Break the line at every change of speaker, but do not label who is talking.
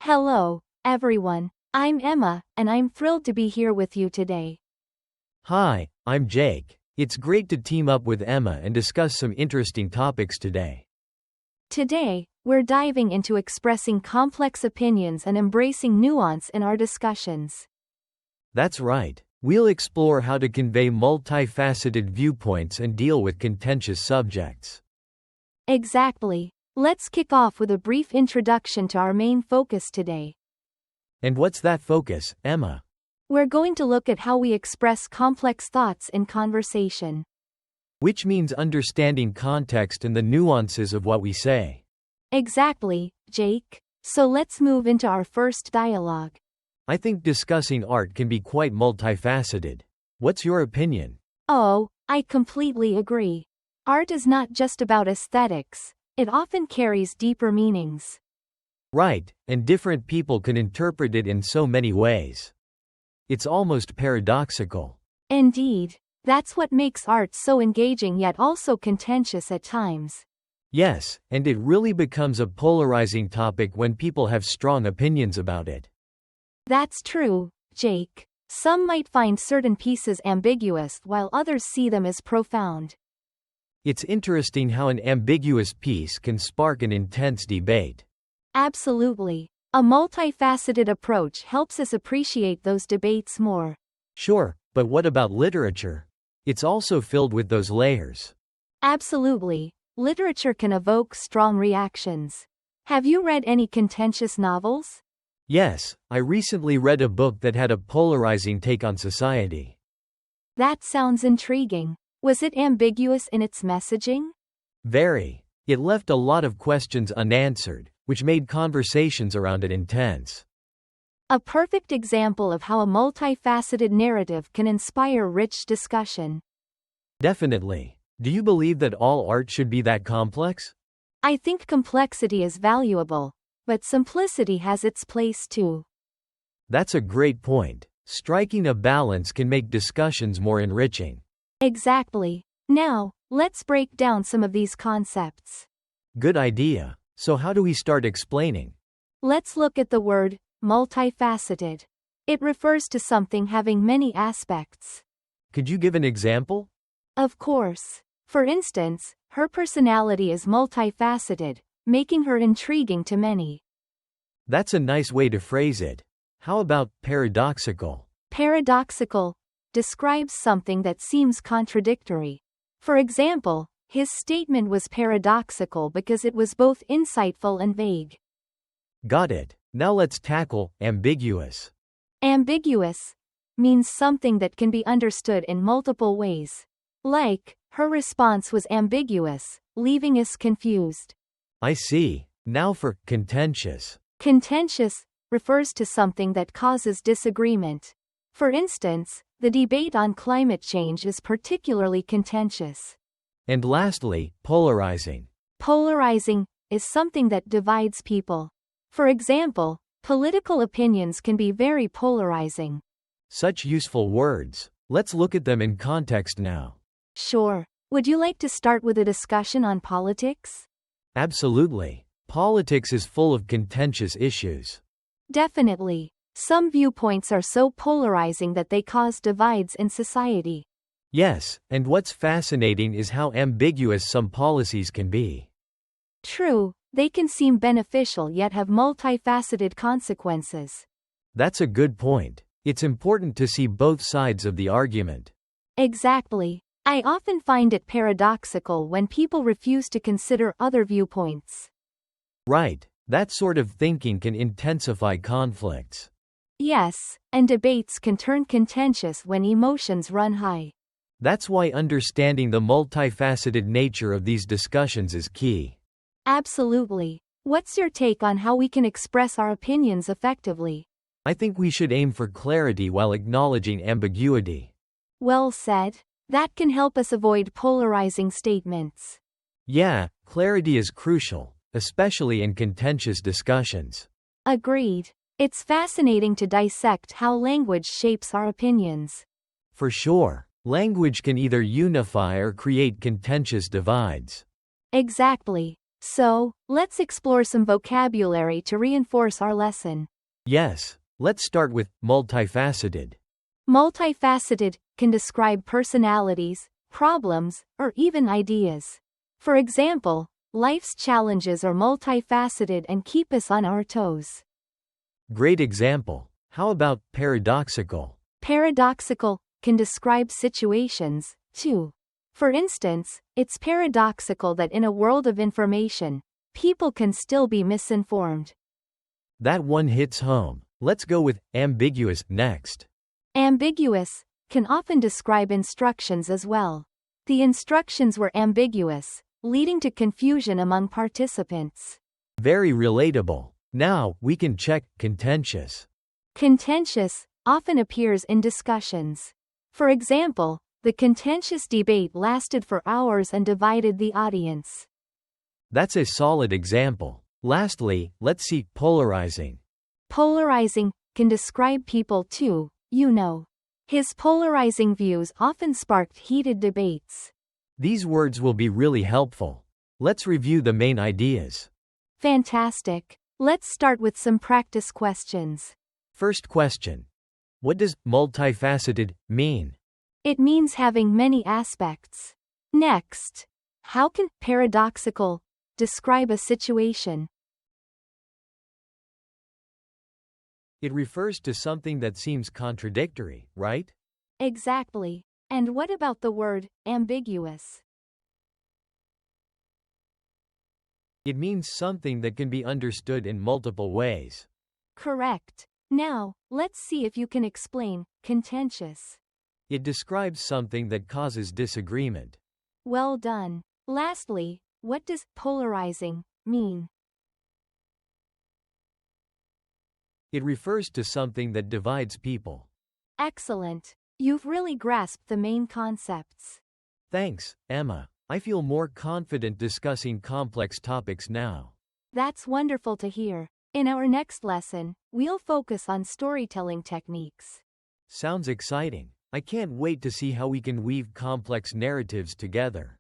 Hello, everyone. I'm Emma, and I'm thrilled to be here with you today.
Hi, I'm Jake. It's great to team up with Emma and discuss some interesting topics today.
Today, we're diving into expressing complex opinions and embracing nuance in our discussions.
That's right. We'll explore how to convey multifaceted viewpoints and deal with contentious subjects.
Exactly. Let's kick off with a brief introduction to our main focus today.
And what's that focus, Emma?
We're going to look at how we express complex thoughts in conversation.
Which means understanding context and the nuances of what we say.
Exactly, Jake. So let's move into our first dialogue.
I think discussing art can be quite multifaceted. What's your opinion?
Oh, I completely agree. Art is not just about aesthetics, it often carries deeper meanings.
Right, and different people can interpret it in so many ways. It's almost paradoxical.
Indeed, that's what makes art so engaging yet also contentious at times.
Yes, and it really becomes a polarizing topic when people have strong opinions about it.
That's true, Jake. Some might find certain pieces ambiguous while others see them as profound.
It's interesting how an ambiguous piece can spark an intense debate.
Absolutely. A multifaceted approach helps us appreciate those debates more.
Sure, but what about literature? It's also filled with those layers.
Absolutely. Literature can evoke strong reactions. Have you read any contentious novels?
Yes, I recently read a book that had a polarizing take on society.
That sounds intriguing. Was it ambiguous in its messaging?
Very. It left a lot of questions unanswered, which made conversations around it intense.
A perfect example of how a multifaceted narrative can inspire rich discussion.
Definitely. Do you believe that all art should be that complex?
I think complexity is valuable, but simplicity has its place too.
That's a great point. Striking a balance can make discussions more enriching.
Exactly. Now, let's break down some of these concepts.
Good idea. So how do we start explaining?
Let's look at the word multifaceted. It refers to something having many aspects.
Could you give an example?
Of course. For instance, her personality is multifaceted, making her intriguing to many.
That's a nice way to phrase it. How about paradoxical?
Paradoxical describes something that seems contradictory. For example, his statement was paradoxical because it was both insightful and vague.
Got it. Now let's tackle ambiguous.
Ambiguous means something that can be understood in multiple ways. Like, her response was ambiguous, leaving us confused.
I see. Now for contentious.
Contentious refers to something that causes disagreement. For instance, the debate on climate change is particularly contentious.
And lastly, polarizing.
Polarizing is something that divides people. For example, political opinions can be very polarizing.
Such useful words. Let's look at them in context now.
Sure. Would you like to start with a discussion on politics?
Absolutely. Politics is full of contentious issues.
Definitely. Some viewpoints are so polarizing that they cause divides in society.
Yes, and what's fascinating is how ambiguous some policies can be.
True, they can seem beneficial yet have multifaceted consequences.
That's a good point. It's important to see both sides of the argument.
Exactly. I often find it paradoxical when people refuse to consider other viewpoints.
Right, that sort of thinking can intensify conflicts.
Yes, and debates can turn contentious when emotions run high.
That's why understanding the multifaceted nature of these discussions is key.
Absolutely. What's your take on how we can express our opinions effectively?
I think we should aim for clarity while acknowledging ambiguity.
Well said. That can help us avoid polarizing statements.
Yeah, clarity is crucial, especially in contentious discussions.
Agreed. It's fascinating to dissect how language shapes our opinions.
For sure, language can either unify or create contentious divides.
Exactly. So, let's explore some vocabulary to reinforce our lesson.
Yes, let's start with multifaceted.
Multifaceted can describe personalities, problems, or even ideas. For example, life's challenges are multifaceted and keep us on our toes.
Great example. How about paradoxical?
Paradoxical can describe situations, too. For instance, it's paradoxical that in a world of information, people can still be misinformed.
That one hits home. Let's go with ambiguous next.
Ambiguous can often describe instructions as well. The instructions were ambiguous, leading to confusion among participants.
Very relatable. Now, we can check contentious.
Contentious often appears in discussions. For example, the contentious debate lasted for hours and divided the audience.
That's a solid example. Lastly, let's see polarizing.
Polarizing can describe people too, you know. His polarizing views often sparked heated debates.
These words will be really helpful. Let's review the main ideas.
Fantastic. Let's start with some practice questions.
First question. What does multifaceted mean?
It means having many aspects. Next, how can paradoxical describe a situation?
It refers to something that seems contradictory, right?
Exactly. And what about the word ambiguous?
It means something that can be understood in multiple ways.
Correct. Now, let's see if you can explain contentious.
It describes something that causes disagreement.
Well done. Lastly, what does polarizing mean?
It refers to something that divides people.
Excellent. You've really grasped the main concepts.
Thanks, Emma. I feel more confident discussing complex topics now.
That's wonderful to hear. In our next lesson, we'll focus on storytelling techniques.
Sounds exciting. I can't wait to see how we can weave complex narratives together.